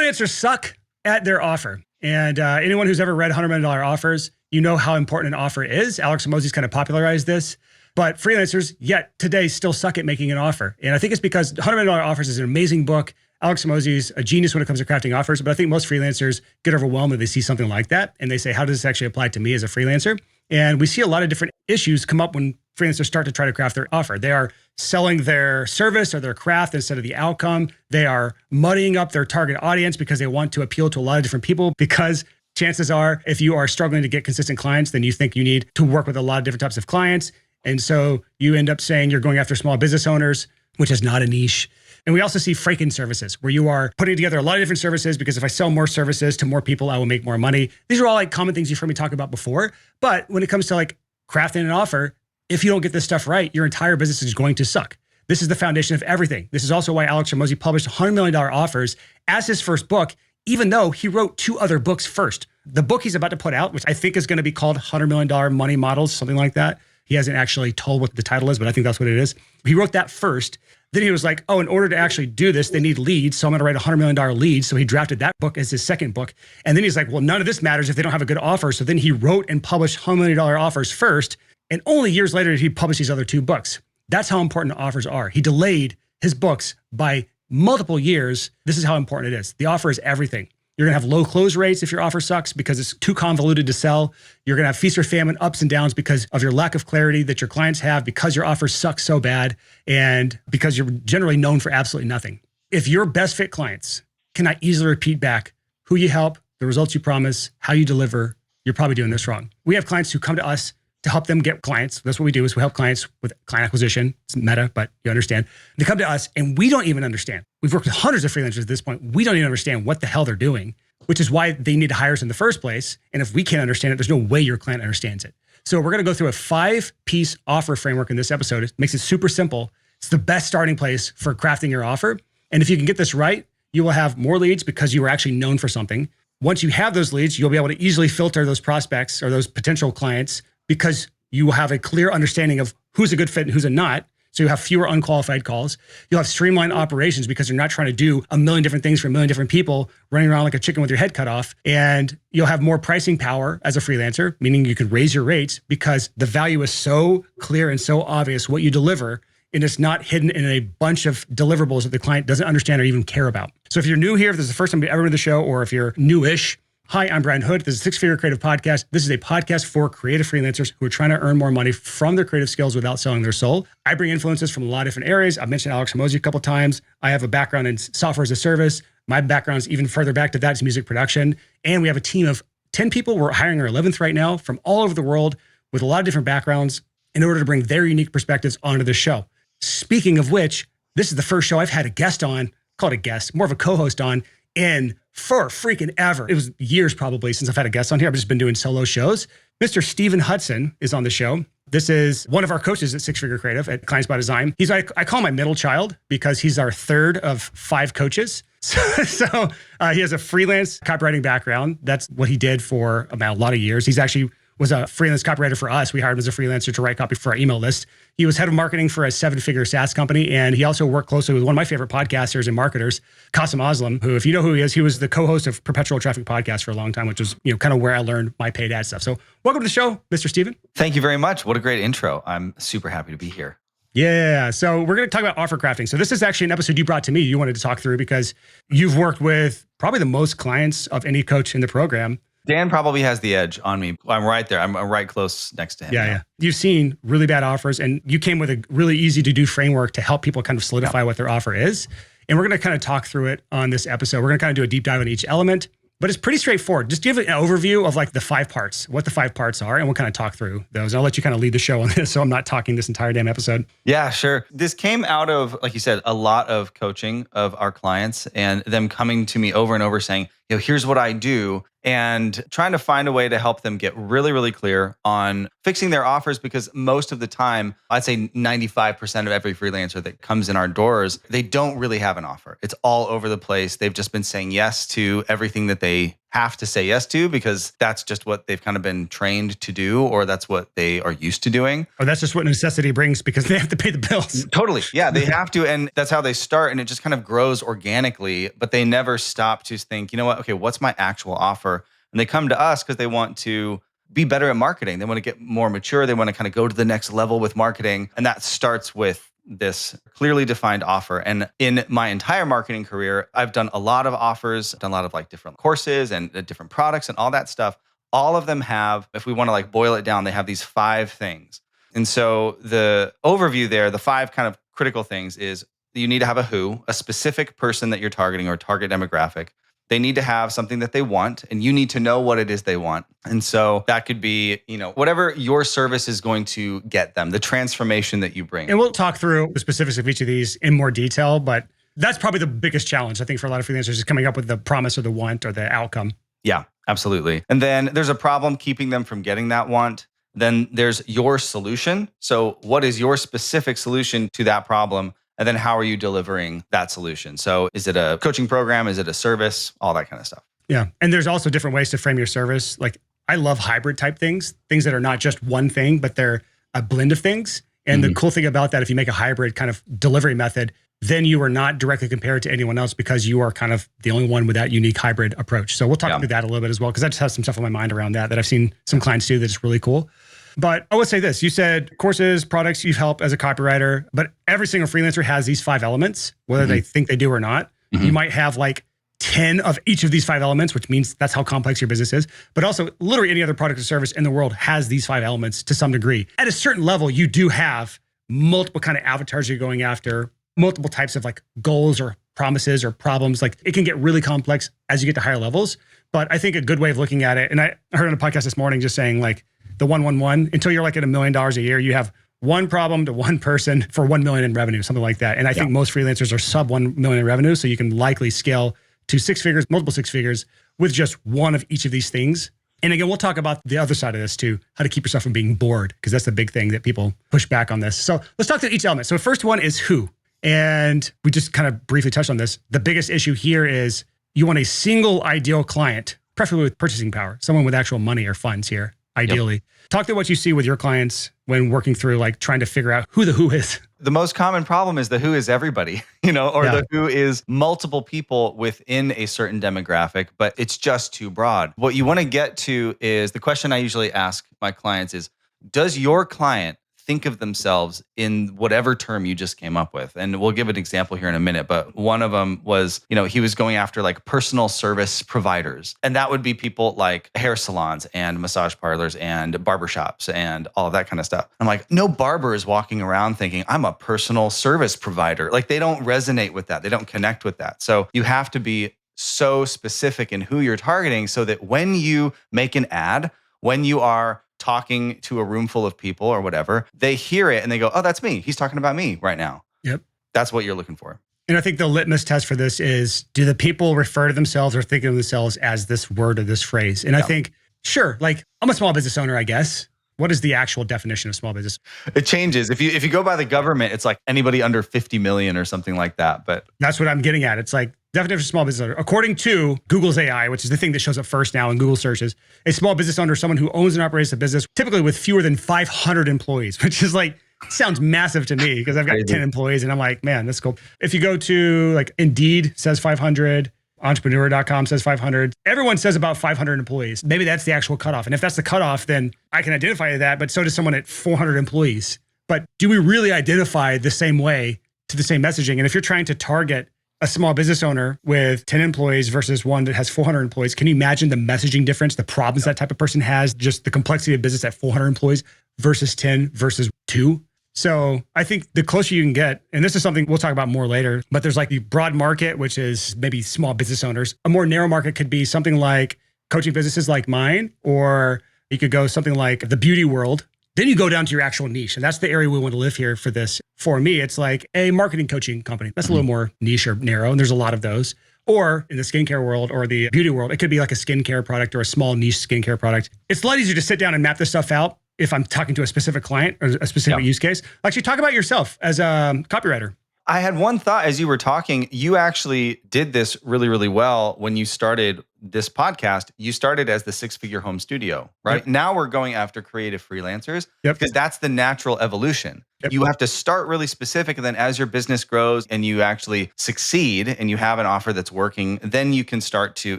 Freelancers suck at their offer. And anyone who's ever read $100 million offers, you know how important an offer is. Alex Hormozi's kind of popularized this. But freelancers, yet today, still suck at making an offer. And I think it's because $100 million offers is an amazing book. Alex Hormozi's a genius when it comes to crafting offers. But I think most freelancers get overwhelmed when they see something like that. And they say, how does this actually apply to me as a freelancer? And we see a lot of different issues come up when freelancers start to try to craft their offer. They are selling their service or their craft instead of the outcome. They are muddying up their target audience because they want to appeal to a lot of different people, because chances are, if you are struggling to get consistent clients, then you think you need to work with a lot of different types of clients. And so you end up saying you're going after small business owners, which is not a niche. And we also see Franken-services, where you are putting together a lot of different services because if I sell more services to more people, I will make more money. These are all like common things you've heard me talk about before. But when it comes to like crafting an offer, if you don't get this stuff right, your entire business is going to suck. This is the foundation of everything. This is also why Alex Hormozi published $100 million offers as his first book, even though he wrote 2 other books first. The book he's about to put out, which I think is going to be called $100 Million Money Models, something like that. He hasn't actually told what the title is, but I think that's what it is. He wrote that first. Then he was like, oh, in order to actually do this, they need leads. So I'm going to write a $100 million lead. So he drafted that book as his second book. And then he's like, well, none of this matters if they don't have a good offer. So then he wrote and published $100 million offers first. And only years later did he publish these other 2 books. That's how important offers are. He delayed his books by multiple years. This is how important it is. The offer is everything. You're going to have low close rates if your offer sucks because it's too convoluted to sell. You're going to have feast or famine, ups and downs because of your lack of clarity that your clients have because your offers suck so bad and because you're generally known for absolutely nothing. If your best fit clients cannot easily repeat back who you help, the results you promise, how you deliver, you're probably doing this wrong. We have clients who come to us to help them get clients. That's what we do, is we help clients with client acquisition. It's meta, but you understand. They come to us and we don't even understand. We've worked with hundreds of freelancers at this point. We don't even understand what the hell they're doing, which is why they need to hire us in the first place. And if we can't understand it, there's no way your client understands it. So we're going to go through a 5-piece offer framework in this episode. It makes it super simple. It's the best starting place for crafting your offer. And if you can get this right, you will have more leads because you were actually known for something. Once you have those leads, you'll be able to easily filter those prospects or those potential clients because you will have a clear understanding of who's a good fit and who's a not. So you have fewer unqualified calls. You'll have streamlined operations because you're not trying to do a million different things for a million different people running around like a chicken with your head cut off. And you'll have more pricing power as a freelancer, meaning you can raise your rates because the value is so clear and so obvious what you deliver. And it's not hidden in a bunch of deliverables that the client doesn't understand or even care about. So if you're new here, if this is the first time you've ever been to the show, or if you're newish, hi, I'm Brian Hood. This is Six Figure Creative Podcast. This is a podcast for creative freelancers who are trying to earn more money from their creative skills without selling their soul. I bring influences from a lot of different areas. I've mentioned Alex Hormozi a couple of times. I have a background in software as a service. My background is even further back to that. It's music production. And we have a team of 10 people. We're hiring our 11th right now from all over the world with a lot of different backgrounds in order to bring their unique perspectives onto the show. Speaking of which, this is the first show I've had a guest on, called a guest, more of a co-host on, in for freaking ever. It was years probably since I've had a guest on here. I've just been doing solo shows. Mr. Stephen Hutson is on the show. This is one of our coaches at Six Figure Creative at Clients by Design. He's like, I call him my middle child because he's our 3rd of 5 coaches. So he has a freelance copywriting background. That's what he did for about a lot of years. He's actually was a freelance copywriter for us. We hired him as a freelancer to write copy for our email list. He was head of marketing for a 7-figure SaaS company. And he also worked closely with one of my favorite podcasters and marketers, Qasim Aslam, who, if you know who he was the co-host of Perpetual Traffic Podcast for a long time, which was, kind of where I learned my paid ad stuff. So welcome to the show, Mr. Stephen. Thank you very much. What a great intro. I'm super happy to be here. Yeah. So we're going to talk about offer crafting. So this is actually an episode you brought to me. You wanted to talk through because you've worked with probably the most clients of any coach in the program. Dan probably has the edge on me. I'm right there. I'm right close next to him. Yeah. You've seen really bad offers and you came with a really easy to do framework to help people kind of solidify what their offer is. And we're going to kind of talk through it on this episode. We're going to kind of do a deep dive on each element, but it's pretty straightforward. Just give an overview of like the 5 parts, what the 5 parts are, and we'll kind of talk through those. I'll let you kind of lead the show on this so I'm not talking this entire damn episode. Yeah, sure. This came out of, like you said, a lot of coaching of our clients and them coming to me over and over saying, here's what I do, and trying to find a way to help them get really, really clear on fixing their offers, because most of the time, I'd say 95% of every freelancer that comes in our doors, they don't really have an offer. It's all over the place. They've just been saying yes to everything that they have to say yes to because that's just what they've kind of been trained to do, or that's what they are used to doing. Or that's just what necessity brings because they have to pay the bills. Totally. Yeah, they have to. And that's how they start. And it just kind of grows organically, but they never stop to think, you know what? Okay, what's my actual offer? And they come to us because they want to be better at marketing. They want to get more mature. They want to kind of go to the next level with marketing. And that starts with this clearly defined offer. And in my entire marketing career, I've done a lot of offers, done a lot of like different courses and different products and all that stuff. All of them have, if we want to like boil it down, they have these 5 things. And so the overview there, the 5 kind of critical things is you need to have a who, a specific person that you're targeting or target demographic. They need to have something that they want, and you need to know what it is they want. And so that could be, whatever your service is going to get them, the transformation that you bring. And we'll talk through the specifics of each of these in more detail, but that's probably the biggest challenge, I think, for a lot of freelancers is coming up with the promise or the want or the outcome. Yeah, absolutely. And then there's a problem keeping them from getting that want. Then there's your solution. So what is your specific solution to that problem? And then how are you delivering that solution? So is it a coaching program? Is it a service? All that kind of stuff. Yeah. And there's also different ways to frame your service. Like I love hybrid type things that are not just one thing, but they're a blend of things. And the cool thing about that, if you make a hybrid kind of delivery method, then you are not directly compared to anyone else because you are kind of the only one with that unique hybrid approach. So we'll talk through that a little bit as well, because I just have some stuff on my mind around that I've seen some clients do that's really cool. But I would say this, you said courses, products you've helped as a copywriter, but every single freelancer has these 5 elements, whether they think they do or not. You might have like 10 of each of these 5 elements, which means that's how complex your business is. But also literally any other product or service in the world has these 5 elements to some degree. At a certain level, you do have multiple kind of avatars you're going after, multiple types of like goals or promises or problems. Like it can get really complex as you get to higher levels. But I think a good way of looking at it, and I heard on a podcast this morning just saying like, the 111, until you're like at $1 million a year, you have one problem to one person for 1 million in revenue, something like that. And I think most freelancers are sub 1 million in revenue. So you can likely scale to 6 figures, multiple 6 figures with just one of each of these things. And again, we'll talk about the other side of this too, how to keep yourself from being bored, because that's the big thing that people push back on this. So let's talk through each element. So the first one is who. And we just kind of briefly touched on this. The biggest issue here is you want a single ideal client, preferably with purchasing power, someone with actual money or funds here, ideally. Talk to what you see with your clients when working through like trying to figure out who the who is. The most common problem is the who is everybody, the who is multiple people within a certain demographic, but it's just too broad. What you want to get to is the question I usually ask my clients is, does your client think of themselves in whatever term you just came up with? And we'll give an example here in a minute, but one of them was, he was going after like personal service providers. And that would be people like hair salons and massage parlors and barbershops and all of that kind of stuff. I'm like, no barber is walking around thinking I'm a personal service provider. Like they don't resonate with that. They don't connect with that. So you have to be so specific in who you're targeting so that when you make an ad, when you are talking to a room full of people or whatever, they hear it and they go, oh, that's me. He's talking about me right now. Yep. That's what you're looking for. And I think the litmus test for this is, do the people refer to themselves or think of themselves as this word or this phrase? And I think, sure, like I'm a small business owner, I guess. What is the actual definition of small business? It changes. If you go by the government, it's like anybody under 50 million or something like that. But that's what I'm getting at. It's like definition of small business owner. According to Google's AI, which is the thing that shows up first now in Google searches, a small business owner is someone who owns and operates a business, typically with fewer than 500 employees, which is like, sounds massive to me because I've got 10 employees and I'm like, man, that's cool. If you go to like Indeed says 500, entrepreneur.com says 500. Everyone says about 500 employees. Maybe that's the actual cutoff. And if that's the cutoff, then I can identify that, but so does someone at 400 employees. But do we really identify the same way to the same messaging? And if you're trying to target a small business owner with 10 employees versus one that has 400 employees, can you imagine the messaging difference, the problems that type of person has, just the complexity of business at 400 employees versus 10 versus 2? So I think the closer you can get, and this is something we'll talk about more later, but there's like the broad market, which is maybe small business owners. A more narrow market could be something like coaching businesses like mine, or you could go something like the beauty world. Then you go down to your actual niche. And that's the area we want to live here for this. For me, it's like a marketing coaching company. That's a little more niche or narrow. And there's a lot of those. Or in the skincare world or the beauty world, it could be like a skincare product or a small niche skincare product. It's a lot easier to sit down and map this stuff out if I'm talking to a specific client or a specific use case. Actually, talk about yourself as a copywriter. I had one thought as you were talking. You actually did this really, really well when you started this podcast, you started as the six-figure home studio, right? Yep. Now we're going after creative freelancers Yep. because that's the natural evolution. Yep. You have to start really specific, and then as your business grows and you actually succeed and you have an offer that's working, then you can start to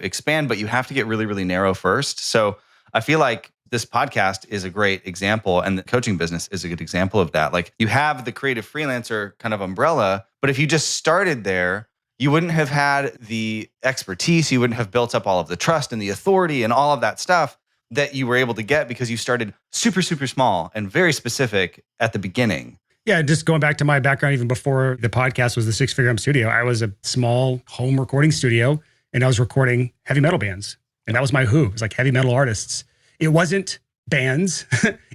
expand, but you have to get really, really narrow first. So I feel like this podcast is a great example, and the coaching business is a good example of that. Like, you have the creative freelancer kind of umbrella, but if you just started there, you wouldn't have had the expertise, you wouldn't have built up all of the trust and the authority and all of that stuff that you were able to get because you started super, super small and very specific at the beginning. Yeah, just going back to my background, even before the podcast was the six-figure home studio, I was a small home recording studio, and I was recording heavy metal bands. And that was my who. It was like heavy metal artists. It wasn't bands.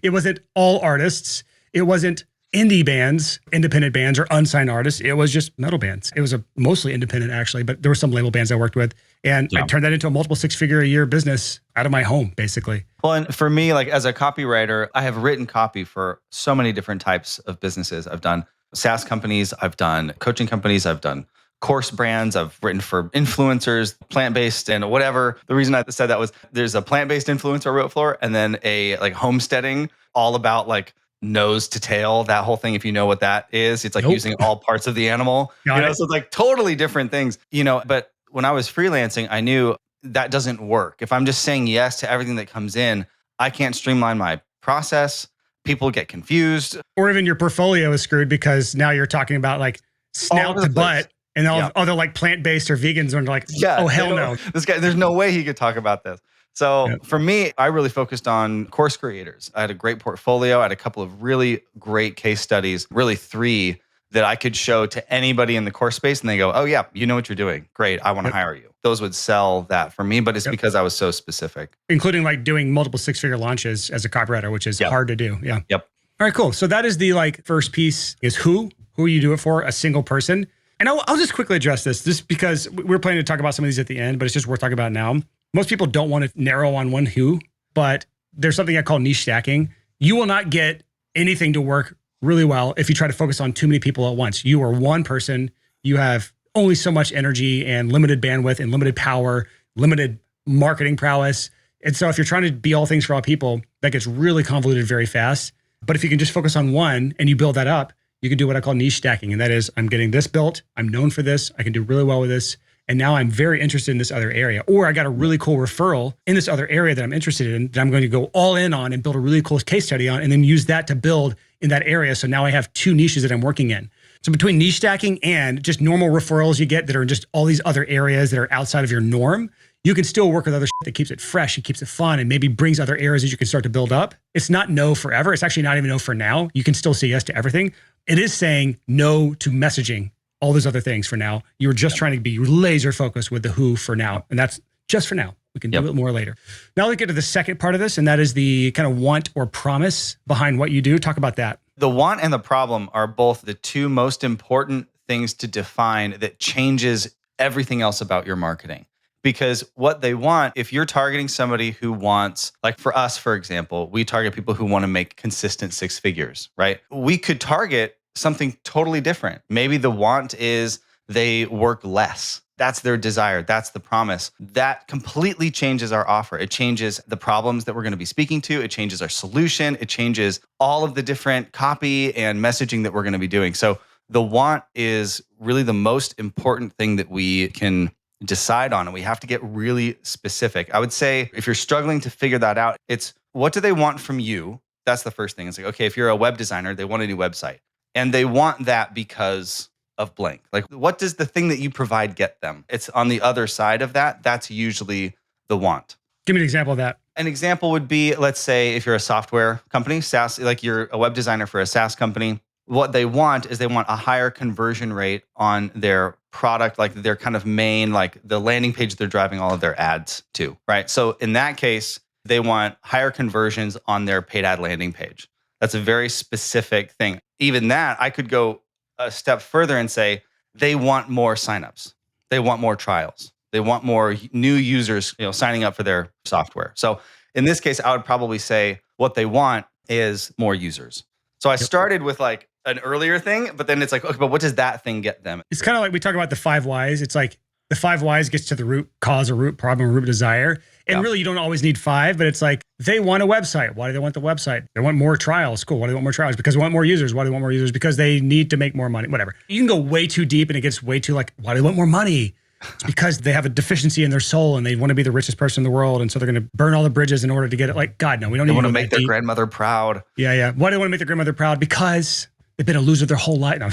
It wasn't all artists. It wasn't indie bands, independent bands, or unsigned artists. It was just metal bands. It was a mostly independent, actually, but there were some label bands I worked with. And I turned that into a multiple six-figure a year business out of my home, basically. Well, and for me, like as a copywriter, I have written copy for so many different types of businesses. I've done SaaS companies, I've done coaching companies, I've done course brands, I've written for influencers, plant-based and whatever. The reason I said that was there's a plant-based influencer I wrote for, and then a like homesteading, all about like nose to tail, that whole thing. If you know what that is, it's like using all parts of the animal. So it's like totally different things, but when I was freelancing, I knew that doesn't work. If I'm just saying yes to everything that comes in, I can't streamline my process. People get confused. Or even your portfolio is screwed because now you're talking about like snout to butt and all other like plant-based or vegans and like, oh, hell no. This guy, there's no way he could talk about this. So for me, I really focused on course creators. I had a great portfolio. I had a couple of really great case studies, really 3 that I could show to anybody in the course space, and they go, oh yeah, you know what you're doing. Great, I want to hire you. Those would sell that for me, but it's because I was so specific. Including like doing multiple six-figure launches as a copywriter, which is hard to do. Yeah. Yep. All right, cool. So that is the like first piece is who you do it for, a single person. And I'll just quickly address this just because we're planning to talk about some of these at the end, but it's just worth talking about now. Most people don't want to narrow on one who, but there's something I call niche stacking. You will not get anything to work really well if you try to focus on too many people at once. You are one person. You have only so much energy and limited bandwidth and limited power, limited marketing prowess. And so if you're trying to be all things for all people, that gets really convoluted very fast. But if you can just focus on one and you build that up, you can do what I call niche stacking. And that is, I'm getting this built. I'm known for this. I can do really well with this. And now I'm very interested in this other area. Or I got a really cool referral in this other area that I'm interested in that I'm going to go all in on and build a really cool case study on and then use that to build in that area. So now I have 2 niches that I'm working in. So between niche stacking and just normal referrals you get that are just all these other areas that are outside of your norm, you can still work with other shit that keeps it fresh, it keeps it fun, and maybe brings other areas that you can start to build up. It's not no forever. It's actually not even no for now. You can still say yes to everything. It is saying no to messaging all those other things for now. You're just trying to be laser focused with the who for now. And that's just for now. We can do it more later. Now let's get to the second part of this, and that is the kind of want or promise behind what you do. Talk about that. The want and the problem are both the 2 most important things to define that changes everything else about your marketing. Because what they want, if you're targeting somebody who wants, like for us, for example, we target people who want to make consistent 6 figures, right? We could target something totally different. Maybe the want is they work less. That's their desire. That's the promise. That completely changes our offer. It changes the problems that we're going to be speaking to. It changes our solution. It changes all of the different copy and messaging that we're going to be doing. So the want is really the most important thing that we can decide on, and we have to get really specific. I would say if you're struggling to figure that out, it's what do they want from you? That's the first thing. It's like, okay, if you're a web designer, they want a new website, and they want that because of blank. Like, what does the thing that you provide get them? It's on the other side of that. That's usually the want. Give me an example of that. An example would be, let's say if you're a software company, SaaS, like you're a web designer for a SaaS company, what they want is they want a higher conversion rate on their product, like their kind of main, like the landing page they're driving all of their ads to, right? So in that case, they want higher conversions on their paid ad landing page. That's a very specific thing. Even that, I could go a step further and say they want more signups. They want more trials. They want more new users, signing up for their software. So in this case, I would probably say what they want is more users. So I started with like an earlier thing, but then it's like, okay, but what does that thing get them? It's kind of like we talk about the 5 whys. It's like The 5 whys gets to the root cause or root problem or root desire. And really, you don't always need 5, but it's like they want a website. Why do they want the website? They want more trials. Cool. Why do they want more trials? Because they want more users. Why do they want more users? Because they need to make more money. Whatever. You can go way too deep and it gets way too like, why do they want more money? It's because they have a deficiency in their soul and they want to be the richest person in the world. And so they're going to burn all the bridges in order to get it. Like, God, no, we don't need to want to make their grandmother proud. Yeah. Why do they want to make their grandmother proud? Because they've been a loser their whole life. No,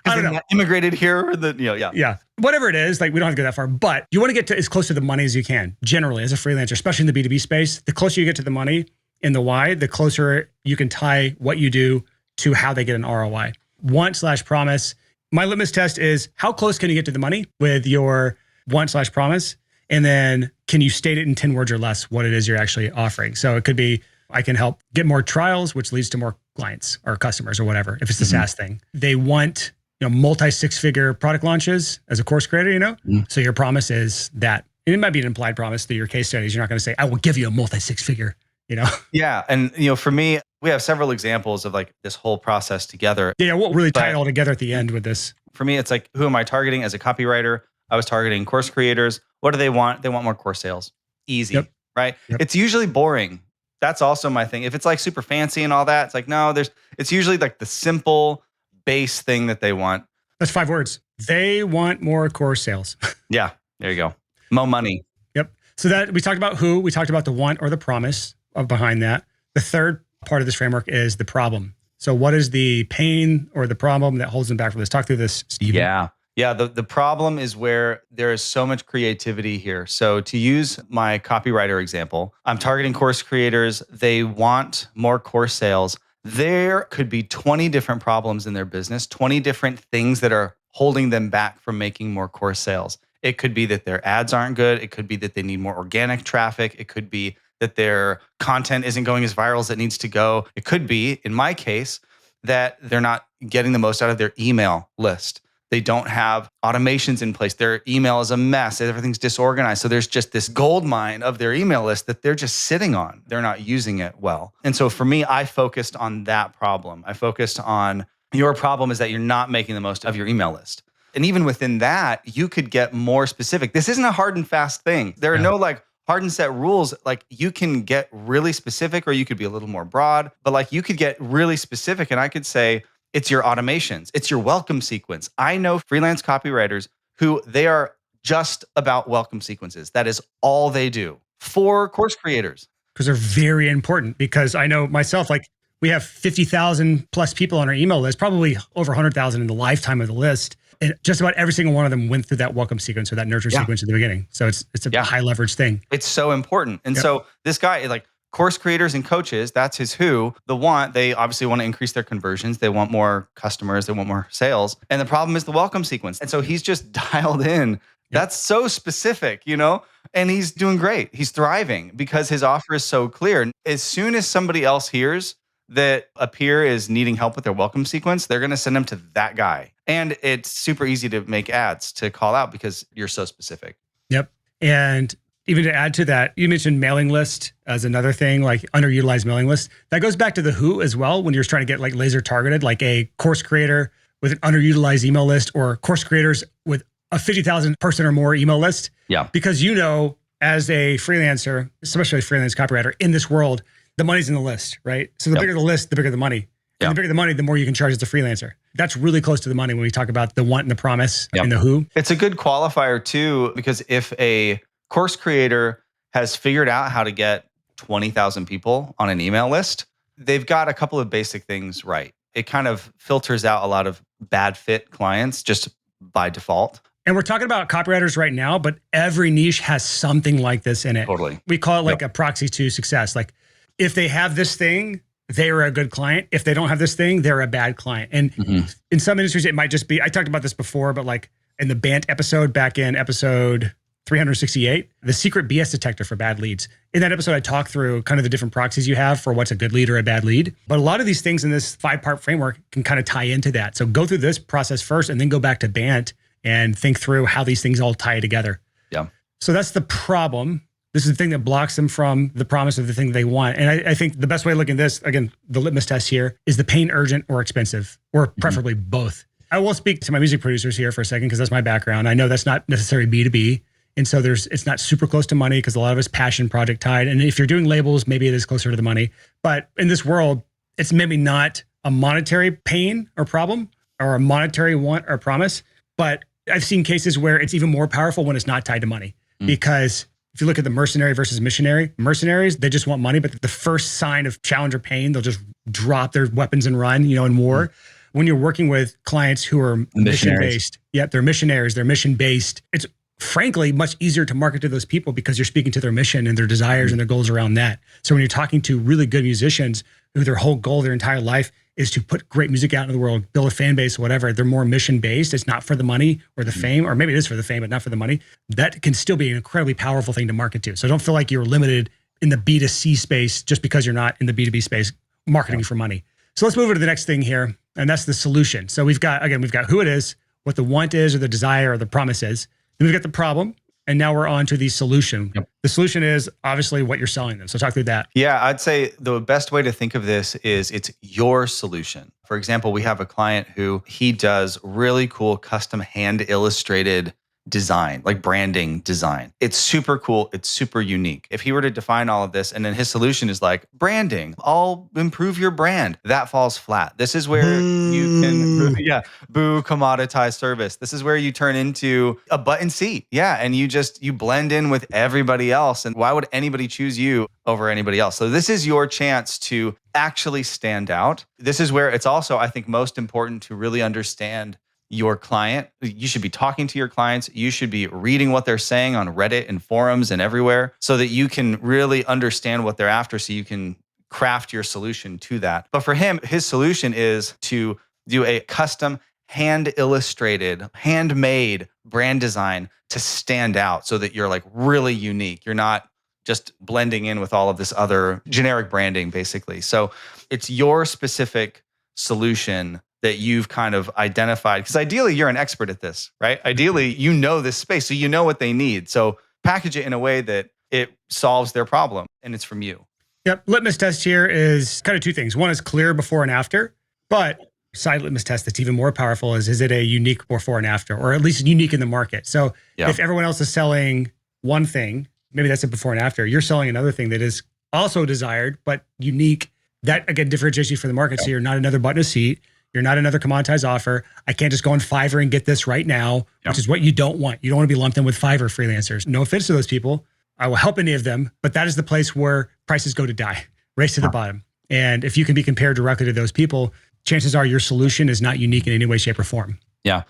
I don't know. Immigrated here. Yeah. Whatever it is, like we don't have to go that far, but you want to get to as close to the money as you can. Generally, as a freelancer, especially in the B2B space, the closer you get to the money in the why, the closer you can tie what you do to how they get an ROI. Want/promise. My litmus test is how close can you get to the money with your want/promise? And then can you state it in 10 words or less what it is you're actually offering? So it could be, I can help get more trials, which leads to more clients or customers or whatever, if it's the SaaS thing. They want, multi-6-figure product launches as a course creator, So your promise is that, and it might be an implied promise through your case studies. You're not going to say, I will give you a multi-6-figure, Yeah. And, for me, we have several examples of like this whole process together. Yeah. We'll really tie it all together at the end with this. For me, it's like, who am I targeting as a copywriter? I was targeting course creators. What do they want? They want more course sales. Easy, right? Yep. It's usually boring. That's also my thing. If it's like super fancy and all that, it's like, no, it's usually like the simple base thing that they want. That's 5 words. They want more course sales. Yeah, there you go. More money. Yep. So that we talked about who, we talked about the want or the promise of behind that. The third part of this framework is the problem. So what is the pain or the problem that holds them back from this? Talk through this, Stephen. Yeah. The problem is where there is so much creativity here. So to use my copywriter example, I'm targeting course creators. They want more course sales. There could be 20 different problems in their business, 20 different things that are holding them back from making more course sales. It could be that their ads aren't good. It could be that they need more organic traffic. It could be that their content isn't going as viral as it needs to go. It could be, in my case, that they're not getting the most out of their email list. They don't have automations in place. Their email is a mess. Everything's disorganized. So there's just this gold mine of their email list that they're just sitting on. They're not using it well. And so for me, I focused on that problem. I focused on your problem is that you're not making the most of your email list. And even within that, you could get more specific. This isn't a hard and fast thing. There are no like hard and set rules. Like you can get really specific or you could be a little more broad, but like you could get really specific. And I could say, it's your automations. It's your welcome sequence. I know freelance copywriters who they are just about welcome sequences. That is all they do for course creators. Because they're very important. Because I know myself, like we have 50,000 plus people on our email list, probably over 100,000 in the lifetime of the list. And just about every single one of them went through that welcome sequence or that nurture sequence at the beginning. So it's a high leverage thing. It's so important. And so this guy, like, course creators and coaches, that's his who. The want, they obviously want to increase their conversions. They want more customers. They want more sales. And the problem is the welcome sequence. And so he's just dialed in. That's so specific, and he's doing great. He's thriving because his offer is so clear. As soon as somebody else hears that a peer is needing help with their welcome sequence, they're going to send them to that guy. And it's super easy to make ads to call out because you're so specific. Yep. And even to add to that, you mentioned mailing list as another thing, like underutilized mailing list. That goes back to the who as well, when you're trying to get like laser targeted, like a course creator with an underutilized email list or course creators with a 50,000 person or more email list. Yeah. Because as a freelancer, especially a freelance copywriter in this world, the money's in the list, right? So the bigger the list, the bigger the money. And the bigger the money, the more you can charge as a freelancer. That's really close to the money when we talk about the want and the promise and the who. It's a good qualifier too, because if a course creator has figured out how to get 20,000 people on an email list, they've got a couple of basic things right. It kind of filters out a lot of bad fit clients just by default. And we're talking about copywriters right now, but every niche has something like this in it. Totally. We call it like a proxy to success. Like if they have this thing, they are a good client. If they don't have this thing, they're a bad client. And in some industries, it might just be, I talked about this before, but like in the BANT episode, back in episode 368, the secret BS detector for bad leads. In that episode, I talked through kind of the different proxies you have for what's a good lead or a bad lead. But a lot of these things in this 5-part framework can kind of tie into that. So go through this process first and then go back to BANT and think through how these things all tie together. Yeah. So that's the problem. This is the thing that blocks them from the promise of the thing they want. And I think the best way of looking at this, again, the litmus test here, is the pain urgent or expensive, or preferably both. I will speak to my music producers here for a second because that's my background. I know that's not necessarily B2B. And so it's not super close to money because a lot of it's passion project tied. And if you're doing labels, maybe it is closer to the money. But in this world, it's maybe not a monetary pain or problem or a monetary want or promise. But I've seen cases where it's even more powerful when it's not tied to money. Because if you look at the mercenary versus missionary, mercenaries, they just want money. But the first sign of challenge or pain, they'll just drop their weapons and run, in war. When you're working with clients who are mission-based, they're missionaries, they're mission-based. It's frankly much easier to market to those people because you're speaking to their mission and their desires and their goals around that. So when you're talking to really good musicians who their whole goal, their entire life is to put great music out into the world, build a fan base, whatever, they're more mission-based. It's not for the money or the fame, or maybe it is for the fame, but not for the money. That can still be an incredibly powerful thing to market to. So don't feel like you're limited in the B2C space just because you're not in the B2B space marketing for money. So let's move over to the next thing here, and that's the solution. So we've got who it is, what the want is or the desire or the promise is. Then we've got the problem, and now we're on to the solution. The solution is obviously what you're selling them. So talk through that. Yeah, I'd say the best way to think of this is it's your solution. For example, we have a client who he does really cool custom hand illustrated design, like branding design. It's super cool. It's super unique. If he were to define all of this and then his solution is like branding, I'll improve your brand, that falls flat. This is where you can, commoditized service. This is where you turn into a button seat. Yeah. And you blend in with everybody else. And why would anybody choose you over anybody else? So this is your chance to actually stand out. This is where it's also, I think, most important to really understand your client. You should be talking to your clients. You should be reading what they're saying on Reddit and forums and everywhere so that you can really understand what they're after so you can craft your solution to that. But for him, his solution is to do a custom hand illustrated, handmade brand design to stand out so that you're like really unique. You're not just blending in with all of this other generic branding, basically. So it's your specific solution that you've kind of identified. Because ideally, you're an expert at this, right? Ideally, you know this space, so you know what they need. So package it in a way that it solves their problem and it's from you. Yep. Litmus test here is kind of two things. One is clear before and after, but side litmus test that's even more powerful is it a unique before and after, or at least unique in the market? So if everyone else is selling one thing, maybe that's a before and after, you're selling another thing that is also desired, but unique. That again differentiates you from the market. So you're not another button a seat. You're not another commoditized offer. I can't just go on Fiverr and get this right now, which is what you don't want. You don't want to be lumped in with Fiverr freelancers. No offense to those people. I will help any of them, but that is the place where prices go to die, race to the bottom. And if you can be compared directly to those people, chances are your solution is not unique in any way, shape, or form. Yeah.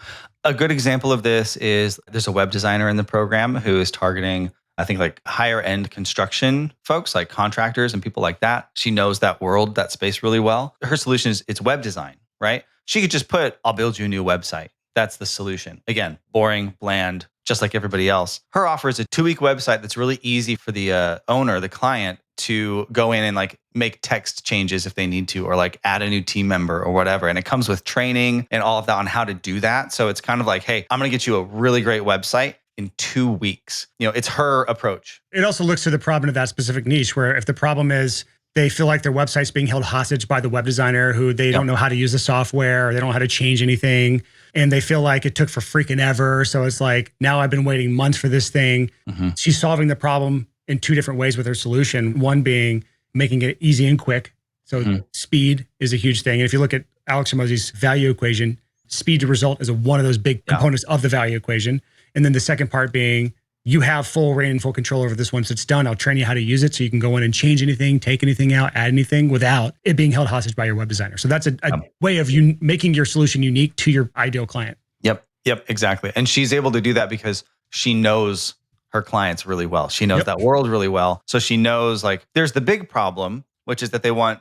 A good example of this is there's a web designer in the program who is targeting, I think, like higher end construction folks, like contractors and people like that. She knows that world, that space really well. Her solution is it's web design. Right? She could just put, I'll build you a new website. That's the solution. Again, boring, bland, just like everybody else. Her offer is a 2-week website that's really easy for the owner, the client, to go in and like make text changes if they need to, or like add a new team member or whatever. And it comes with training and all of that on how to do that. So it's kind of like, hey, I'm going to get you a really great website in 2 weeks. It's her approach. It also looks to the problem of that specific niche, where if the problem is they feel like their website's being held hostage by the web designer who they don't know how to use the software, or they don't know how to change anything. And they feel like it took for freaking ever. So it's like, now I've been waiting months for this thing. She's solving the problem in 2 different ways with her solution. One being making it easy and quick. So speed is a huge thing. And if you look at Alex Hormozi's value equation, speed to result is one of those big components of the value equation. And then the second part being, you have full reign and full control over this once it's done. I'll train you how to use it so you can go in and change anything, take anything out, add anything without it being held hostage by your web designer. So that's a way of you making your solution unique to your ideal client. Yep, exactly. And she's able to do that because she knows her clients really well. She knows that world really well. So she knows, like, there's the big problem, which is that they want,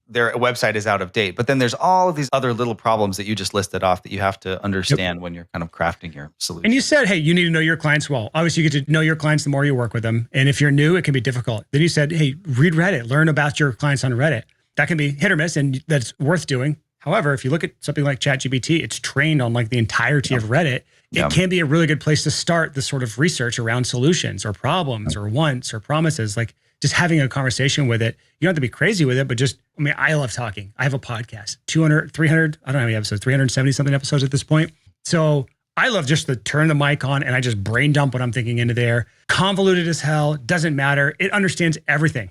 their website is out of date. But then there's all of these other little problems that you just listed off that you have to understand when you're kind of crafting your solution. And you said, hey, you need to know your clients well. Obviously, you get to know your clients the more you work with them. And if you're new, it can be difficult. Then you said, hey, read Reddit, learn about your clients on Reddit. That can be hit or miss, and that's worth doing. However, if you look at something like ChatGPT, it's trained on like the entirety of Reddit. It can be a really good place to start the sort of research around solutions or problems or wants or promises. Like, just having a conversation with it. You don't have to be crazy with it, but just, I mean, I love talking. I have a podcast, 200, 300, I don't know how many episodes, 370 something episodes at this point. So I love just to turn the mic on and I just brain dump what I'm thinking into there. Convoluted as hell, doesn't matter. It understands everything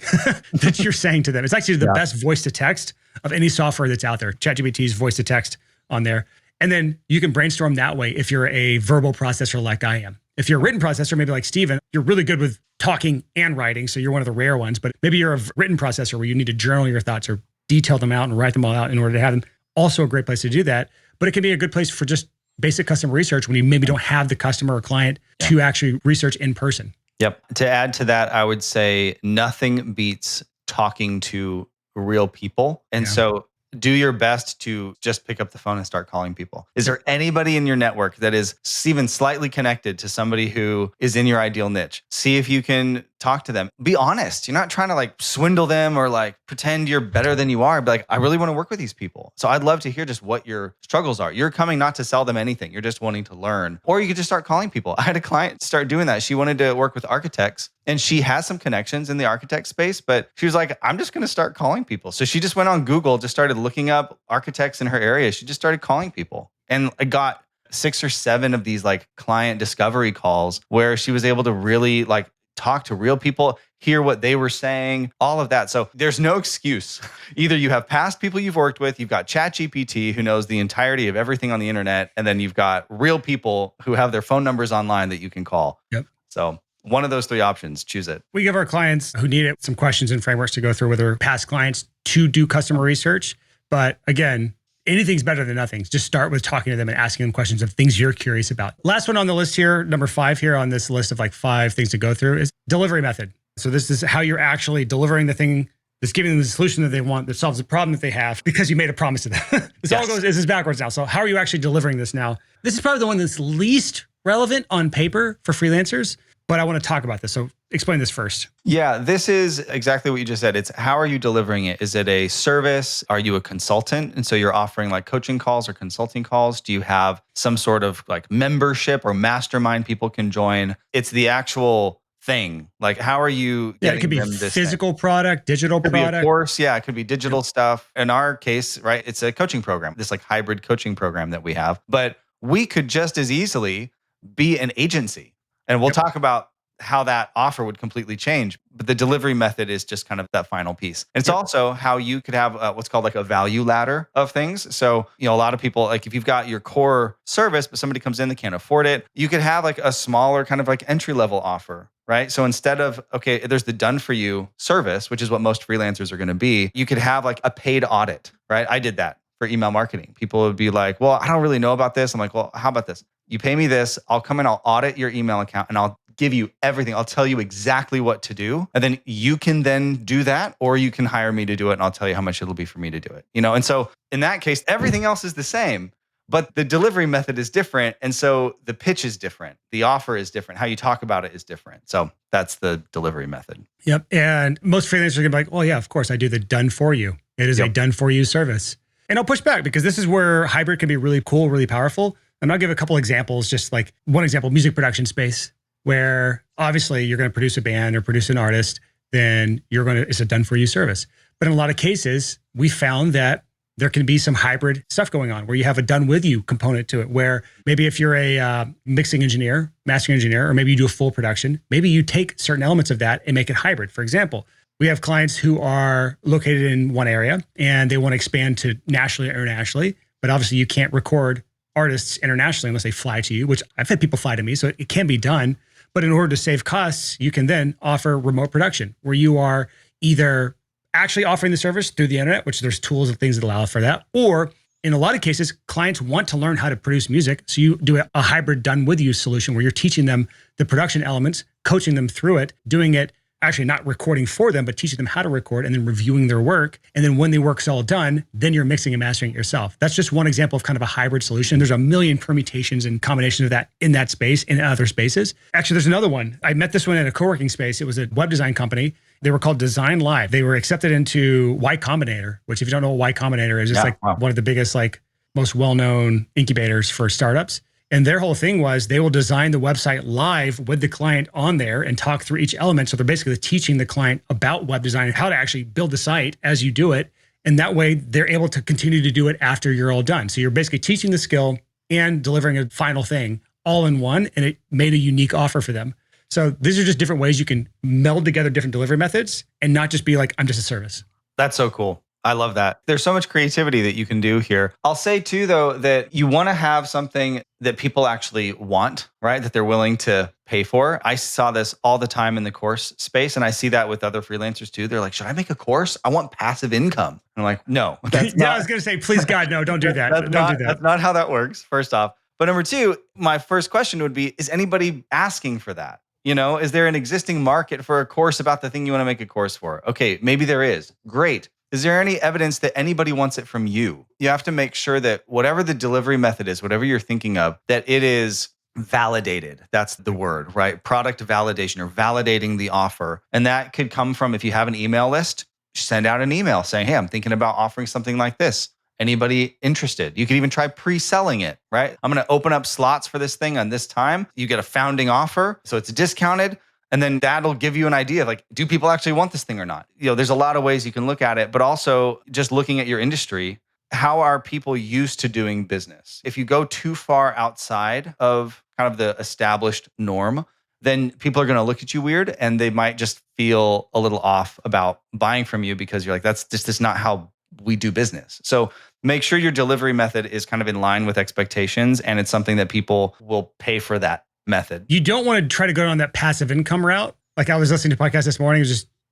that you're saying to them. It's actually the best voice to text of any software that's out there. ChatGPT's voice to text on there. And then you can brainstorm that way if you're a verbal processor like I am. If you're a written processor, maybe like Stephen, you're really good with talking and writing. So you're one of the rare ones, but maybe you're a written processor where you need to journal your thoughts or detail them out and write them all out in order to have them. Also a great place to do that. But it can be a good place for just basic customer research when you maybe don't have the customer or client to actually research in person. Yep. To add to that, I would say nothing beats talking to real people. And so do your best to just pick up the phone and start calling people. Is there anybody in your network that is even slightly connected to somebody who is in your ideal niche? See if you can talk to them. Be honest. You're not trying to like swindle them or like pretend you're better than you are. Be like, I really want to work with these people. So I'd love to hear just what your struggles are. You're coming not to sell them anything. You're just wanting to learn. Or you could just start calling people. I had a client start doing that. She wanted to work with architects and she has some connections in the architect space, but she was like, I'm just going to start calling people. So she just went on Google, just started looking up architects in her area. She just started calling people and I got 6 or 7 of these like client discovery calls where she was able to really like talk to real people, hear what they were saying, all of that. So there's no excuse. Either you have past people you've worked with, you've got ChatGPT who knows the entirety of everything on the internet, and then you've got real people who have their phone numbers online that you can call. Yep. So one of those 3 options, choose it. We give our clients who need it some questions and frameworks to go through with their past clients to do customer research. But again, anything's better than nothing. Just start with talking to them and asking them questions of things you're curious about. Last one on the list here, number 5 here on this list of like 5 things to go through is delivery method. So this is how you're actually delivering the thing that's giving them the solution that they want, that solves the problem that they have because you made a promise to them. This all goes, this is backwards now. So how are you actually delivering this now? This is probably the one that's least relevant on paper for freelancers, but I want to talk about this. So explain this first. Yeah, this is exactly what you just said. It's how are you delivering it? Is it a service? Are you a consultant? And so you're offering like coaching calls or consulting calls? Do you have some sort of like membership or mastermind people can join? It's the actual thing. Like, how are you getting it could be them this physical product, digital product. It could be a course. Yeah, it could be digital stuff. In our case, right, it's a coaching program, this like hybrid coaching program that we have. But we could just as easily be an agency. And we'll talk about how that offer would completely change. But the delivery method is just kind of that final piece. And it's also how you could have what's called like a value ladder of things. So, you know, a lot of people, like if you've got your core service, but somebody comes in, they can't afford it, you could have like a smaller kind of like entry level offer, right? So instead of, okay, there's the done for you service, which is what most freelancers are going to be, you could have like a paid audit, right? I did that for email marketing. People would be like, well, I don't really know about this. I'm like, well, how about this? You pay me this, I'll come in, I'll audit your email account and I'll give you everything. I'll tell you exactly what to do. And then you can then do that, or you can hire me to do it and I'll tell you how much it'll be for me to do it. You know, and so in that case, everything else is the same, but the delivery method is different. And so the pitch is different. The offer is different. How you talk about it is different. So that's the delivery method. Yep. And most freelancers are gonna be like, well, yeah, of course I do the done for you. It is a done for you service. And I'll push back because this is where hybrid can be really cool, really powerful. And I'll give a couple examples, just like one example, music production space, where obviously you're going to produce a band or produce an artist, then it's a done for you service. But in a lot of cases, we found that there can be some hybrid stuff going on where you have a done with you component to it, where maybe if you're a mixing engineer, mastering engineer, or maybe you do a full production, maybe you take certain elements of that and make it hybrid. For example, we have clients who are located in one area and they want to expand to nationally or internationally, but obviously you can't record artists internationally unless they fly to you, which I've had people fly to me, so it can be done. But in order to save costs, you can then offer remote production where you are either actually offering the service through the internet, which there's tools and things that allow for that, or in a lot of cases, clients want to learn how to produce music. So you do a hybrid done with you solution where you're teaching them the production elements, coaching them through it, doing it, actually not recording for them, but teaching them how to record and then reviewing their work. And then when the work's all done, then you're mixing and mastering it yourself. That's just one example of kind of a hybrid solution. There's a million permutations and combinations of that in that space, in other spaces. Actually, there's another one. I met this one in a co-working space. It was a web design company. They were called Design Live. They were accepted into Y Combinator, which if you don't know what Y Combinator is, it's one of the biggest, like most well-known incubators for startups. And their whole thing was they will design the website live with the client on there and talk through each element. So they're basically teaching the client about web design and how to actually build the site as you do it. And that way they're able to continue to do it after you're all done. So you're basically teaching the skill and delivering a final thing all in one. And it made a unique offer for them. So these are just different ways you can meld together different delivery methods and not just be like, I'm just a service. That's so cool. I love that. There's so much creativity that you can do here. I'll say too, though, that you want to have something that people actually want, right? That they're willing to pay for. I saw this all the time in the course space, and I see that with other freelancers too. They're like, should I make a course? I want passive income. And I'm like, no. That's I was going to say, please God, no, don't do that. Don't do that. That's not how that works, first off. But number two, my first question would be, is anybody asking for that? Is there an existing market for a course about the thing you want to make a course for? Okay, maybe there is. Great. Is there any evidence that anybody wants it from you? You have to make sure that whatever the delivery method is, whatever you're thinking of, that it is validated. That's the word, right? Product validation or validating the offer. And that could come from, if you have an email list, send out an email saying, hey, I'm thinking about offering something like this. Anybody interested? You could even try pre-selling it, right? I'm going to open up slots for this thing on this time. You get a founding offer. So it's discounted. And then that'll give you an idea of like, do people actually want this thing or not? There's a lot of ways you can look at it, but also just looking at your industry, how are people used to doing business? If you go too far outside of kind of the established norm, then people are going to look at you weird and they might just feel a little off about buying from you because you're like, that's not how we do business. So make sure your delivery method is kind of in line with expectations and it's something that people will pay for that method. You don't want to try to go down that passive income route. Like I was listening to a podcast this morning.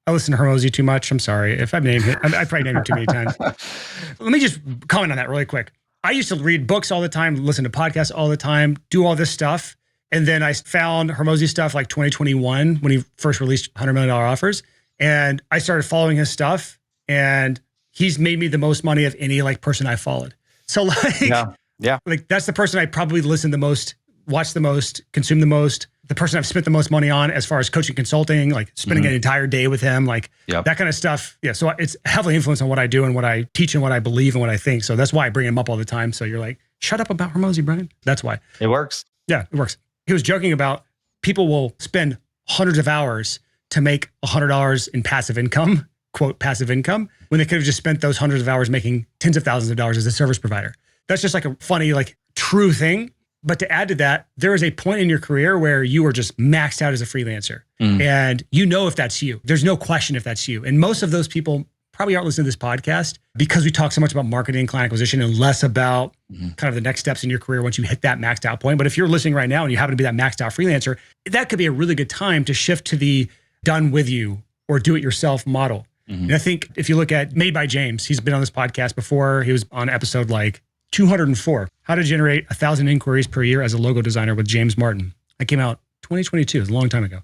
I listen to Hormozy too much. I'm sorry. If I've named it, I probably named it too many times. Let me just comment on that really quick. I used to read books all the time, listen to podcasts all the time, do all this stuff. And then I found Hormozy stuff like 2021 when he first released $100 million offers. And I started following his stuff and he's made me the most money of any like person I followed. So like that's the person I probably listen the most, watch the most, consume the most, the person I've spent the most money on as far as coaching, consulting, like spending an entire day with him, like that kind of stuff. Yeah. So it's heavily influenced on what I do and what I teach and what I believe and what I think. So that's why I bring him up all the time. So you're like, shut up about Hormozy, Brian. That's why. It works. Yeah, it works. He was joking about people will spend hundreds of hours to make $100 in passive income, quote, passive income, when they could have just spent those hundreds of hours making tens of thousands of dollars as a service provider. That's just like a funny, like true thing. But to add to that, there is a point in your career where you are just maxed out as a freelancer. And if that's you. There's no question if that's you. And most of those people probably aren't listening to this podcast because we talk so much about marketing and client acquisition and less about kind of the next steps in your career once you hit that maxed out point. But if you're listening right now and you happen to be that maxed out freelancer, that could be a really good time to shift to the done with you or do it yourself model. And I think if you look at Made by James, he's been on this podcast before. He was on episode like 204, how to generate 1,000 inquiries per year as a logo designer with James Martin. That came out 2022, it was a long time ago.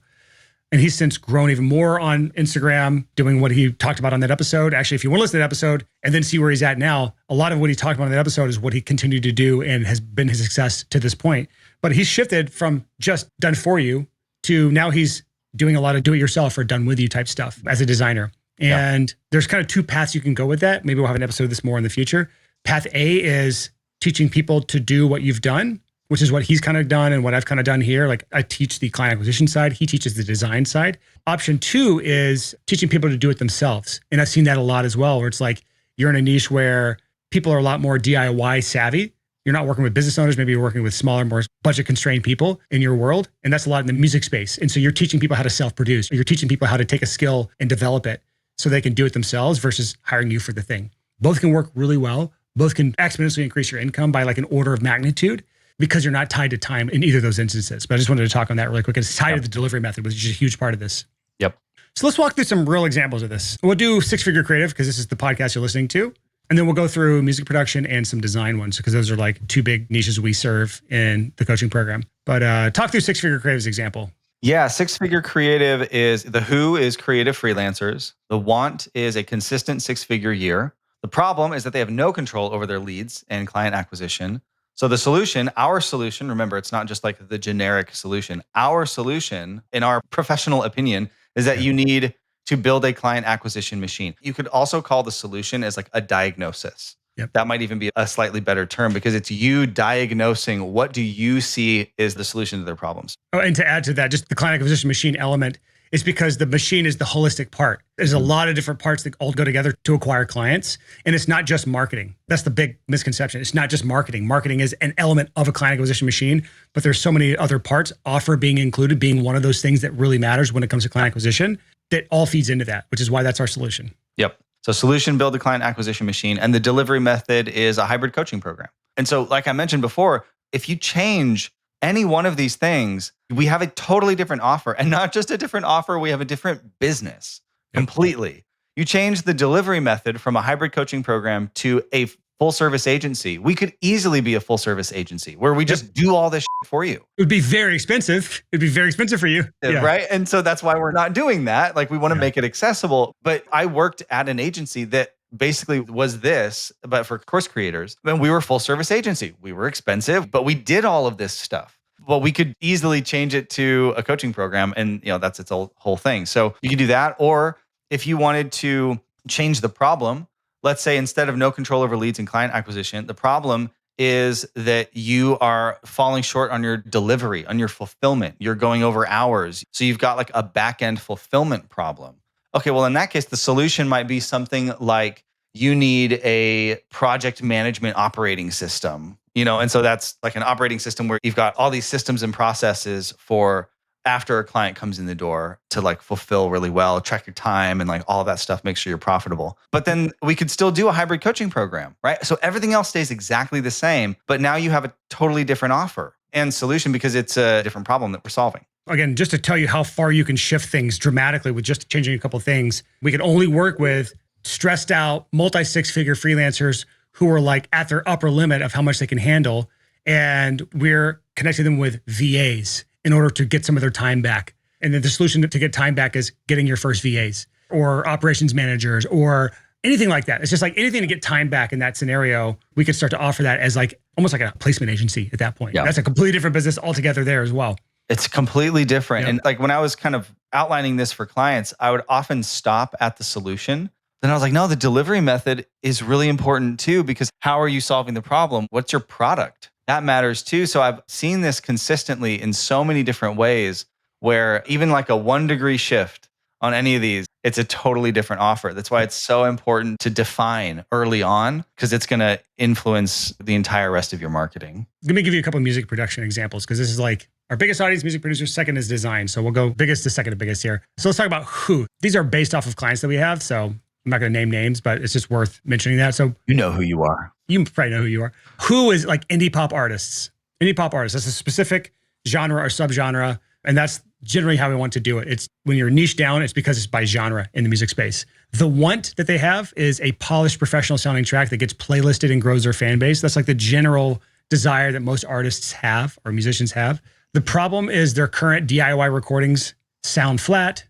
And he's since grown even more on Instagram, doing what he talked about on that episode. Actually, if you want to listen to that episode and then see where he's at now, a lot of what he talked about in that episode is what he continued to do and has been his success to this point. But he's shifted from just done for you to now he's doing a lot of do-it-yourself or done with you type stuff as a designer. And there's kind of two paths you can go with that. Maybe we'll have an episode of this more in the future. Path A is teaching people to do what you've done, which is what he's kind of done and what I've kind of done here. Like I teach the client acquisition side. He teaches the design side. Option two is teaching people to do it themselves. And I've seen that a lot as well, where it's like you're in a niche where people are a lot more DIY savvy. You're not working with business owners. Maybe you're working with smaller, more budget constrained people in your world. And that's a lot in the music space. And so you're teaching people how to self-produce, or you're teaching people how to take a skill and develop it so they can do it themselves versus hiring you for the thing. Both can work really well. Both can exponentially increase your income by like an order of magnitude because you're not tied to time in either of those instances. But I just wanted to talk on that really quick. It's tied to the delivery method, which is a huge part of this. Yep. So let's walk through some real examples of this. We'll do six-figure creative because this is the podcast you're listening to. And then we'll go through music production and some design ones because those are like two big niches we serve in the coaching program. But talk through six-figure creative's example. Yeah, six-figure creative is the who is creative freelancers. The want is a consistent six-figure year. The problem is that they have no control over their leads and client acquisition. So the solution, our solution, remember, it's not just like the generic solution. Our solution, in our professional opinion, is that you need to build a client acquisition machine. You could also call the solution as like a diagnosis. Yep. That might even be a slightly better term because it's you diagnosing what do you see is the solution to their problems. Oh, and to add to that, just the client acquisition machine element is because the machine is the holistic part. There's a lot of different parts that all go together to acquire clients. And it's not just marketing. That's the big misconception. It's not just marketing. Marketing is an element of a client acquisition machine, but there's so many other parts, offer being included, being one of those things that really matters when it comes to client acquisition, that all feeds into that, which is why that's our solution. Yep. So solution, build a client acquisition machine. And the delivery method is a hybrid coaching program. And so like I mentioned before, if you change any one of these things, we have a totally different offer. And not just a different offer, we have a different business completely. You change the delivery method from a hybrid coaching program to a full service agency. We could easily be a full service agency where we just do all this shit for you. It would be very expensive. It'd be very expensive for you. Right. And so that's why we're not doing that. Like we want to make it accessible. But I worked at an agency that basically was this, but for course creators. And we were a full service agency. We were expensive, but we did all of this stuff. Well, we could easily change it to a coaching program and that's its whole thing. So you can do that. Or if you wanted to change the problem, let's say instead of no control over leads and client acquisition, the problem is that you are falling short on your delivery, on your fulfillment. You're going over hours. So you've got like a back-end fulfillment problem. Okay, well, in that case, the solution might be something like you need a project management operating system, and so that's like an operating system where you've got all these systems and processes for after a client comes in the door to like fulfill really well, track your time and like all of that stuff, make sure you're profitable. But then we could still do a hybrid coaching program, right? So everything else stays exactly the same, but now you have a totally different offer and solution because it's a different problem that we're solving. Again, just to tell you how far you can shift things dramatically with just changing a couple of things, we can only work with stressed out, multi-six-figure freelancers who are like at their upper limit of how much they can handle. And we're connecting them with VAs in order to get some of their time back. And then the solution to get time back is getting your first VAs or operations managers or anything like that. It's just like anything to get time back in that scenario, we could start to offer that as like almost like a placement agency at that point. Yeah. That's a completely different business altogether there as well. It's completely different. Yep. And like when I was kind of outlining this for clients, I would often stop at the solution. Then I was like, no, the delivery method is really important too, because how are you solving the problem? What's your product? That matters too. So I've seen this consistently in so many different ways where even like a 1 degree shift on any of these, it's a totally different offer. That's why it's so important to define early on because it's going to influence the entire rest of your marketing. Let me give you a couple of music production examples because this is like our biggest audience, music producers, second is design. So we'll go biggest to second to biggest here. So let's talk about who. These are based off of clients that we have. So I'm not going to name names, but it's just worth mentioning that. So you know who you are. You probably know who you are. Who is like indie pop artists? Indie pop artists. That's a specific genre or subgenre. And that's generally how we want to do it. It's when you're niche down, it's because it's by genre in the music space. The want that they have is a polished professional sounding track that gets playlisted and grows their fan base. That's like the general desire that most artists have or musicians have. The problem is their current DIY recordings sound flat,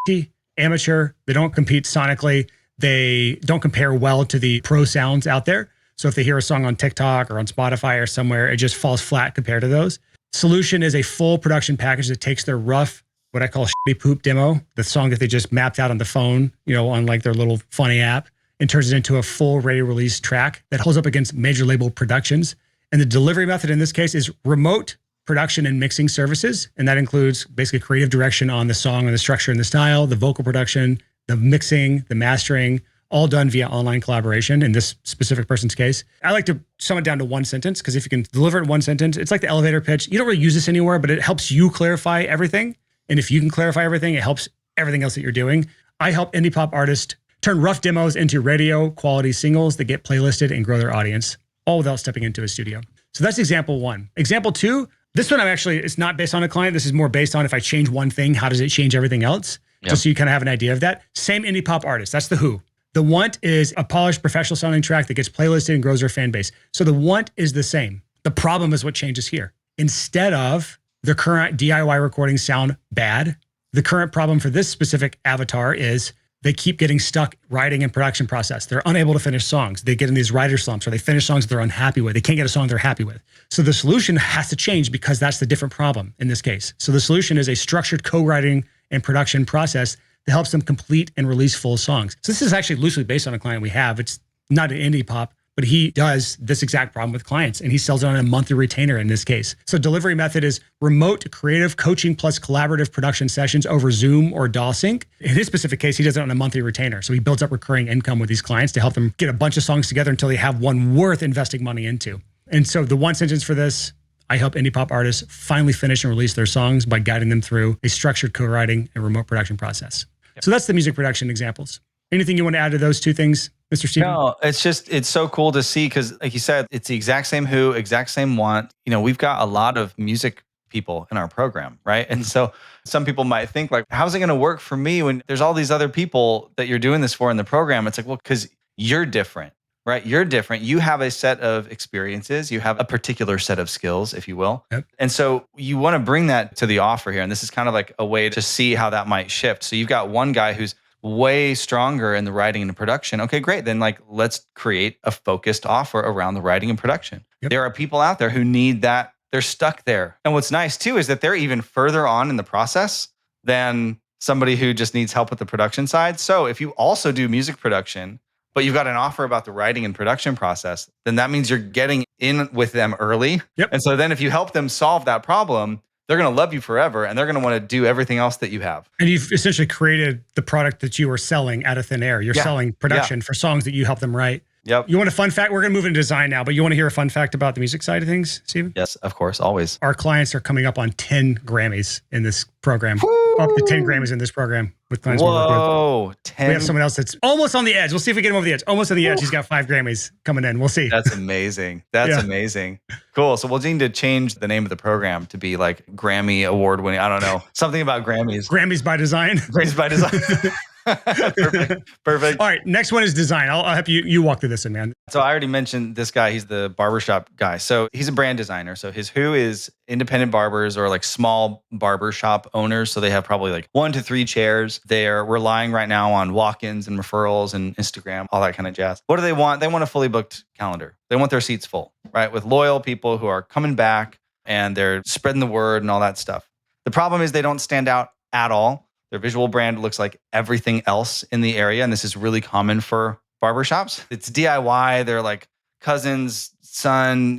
shitty, amateur. They don't compete sonically. They don't compare well to the pro sounds out there. So if they hear a song on TikTok or on Spotify or somewhere, it just falls flat compared to those. Solution is a full production package that takes their rough, what I call shitty poop demo, the song that they just mapped out on the phone, on like their little funny app, and turns it into a full ready release track that holds up against major label productions. And the delivery method in this case is remote production and mixing services. And that includes basically creative direction on the song and the structure and the style, the vocal production, the mixing, the mastering, all done via online collaboration in this specific person's case. I like to sum it down to one sentence because if you can deliver it in one sentence, it's like the elevator pitch. You don't really use this anywhere, but it helps you clarify everything. And if you can clarify everything, it helps everything else that you're doing. I help indie pop artists turn rough demos into radio quality singles that get playlisted and grow their audience, all without stepping into a studio. So that's example one. Example two, this one it's not based on a client. This is more based on if I change one thing, how does it change everything else? Yep. Just so you kind of have an idea of that. Same indie pop artist. That's the who. The want is a polished professional sounding track that gets playlisted and grows their fan base. So the want is the same. The problem is what changes here. Instead of the current DIY recordings sound bad, the current problem for this specific avatar is they keep getting stuck writing and production process. They're unable to finish songs. They get in these writer slumps or they finish songs they're unhappy with. They can't get a song they're happy with. So the solution has to change because that's the different problem in this case. So the solution is a structured co-writing and production process that helps them complete and release full songs. So this is actually loosely based on a client we have. It's not an indie pop, but he does this exact problem with clients and he sells it on a monthly retainer in this case. So delivery method is remote creative coaching plus collaborative production sessions over Zoom or DAW sync. In his specific case, he does it on a monthly retainer. So he builds up recurring income with these clients to help them get a bunch of songs together until they have one worth investing money into. And so the one sentence for this, I help indie pop artists finally finish and release their songs by guiding them through a structured co-writing and remote production process. So that's the music production examples. Anything you want to add to those two things, Mr. Stephen? No, it's so cool to see because, like you said, it's the exact same who, exact same want. We've got a lot of music people in our program, right? And so some people might think like, how's it going to work for me when there's all these other people that you're doing this for in the program? It's like, well, because you're different, right? You're different. You have a set of experiences. You have a particular set of skills, if you will. Yep. And so you want to bring that to the offer here. And this is kind of like a way to see how that might shift. So you've got one guy who's way stronger in the writing and the production. Okay, great. Then let's create a focused offer around the writing and production. Yep. There are people out there who need that. They're stuck there. And what's nice too is that they're even further on in the process than somebody who just needs help with the production side. So if you also do music production, but you've got an offer about the writing and production process, then that means you're getting in with them early. Yep. And so then if you help them solve that problem, they're going to love you forever and they're going to want to do everything else that you have. And you've essentially created the product that you are selling out of thin air. You're selling production for songs that you help them write. Yep. You want a fun fact? We're going to move into design now, but you want to hear a fun fact about the music side of things, Stephen? Yes, of course, always. Our clients are coming up on 10 Grammys in this program. Woo! Up to 10 Grammys in this program with clients we work with. Whoa, 10. We have someone else that's almost on the edge. We'll see if we get him over the edge. Almost on the edge. He's got 5 Grammys coming in. We'll see. That's amazing. That's amazing. Cool. So we'll need to change the name of the program to be like Grammy award winning. I don't know. Something about Grammys. Grammys by design. Grammys by design. Perfect. All right. Next one is design. I'll help you walk through this one, man. So I already mentioned this guy. He's the barbershop guy. So he's a brand designer. So his who is independent barbers or like small barbershop owners. So they have probably like 1 to 3 chairs. They're relying right now on walk-ins and referrals and Instagram, all that kind of jazz. What do they want? They want a fully booked calendar. They want their seats full, right? With loyal people who are coming back and they're spreading the word and all that stuff. The problem is they don't stand out at all. Their visual brand looks like everything else in the area. And this is really common for barbershops. It's DIY. They're like cousin's son,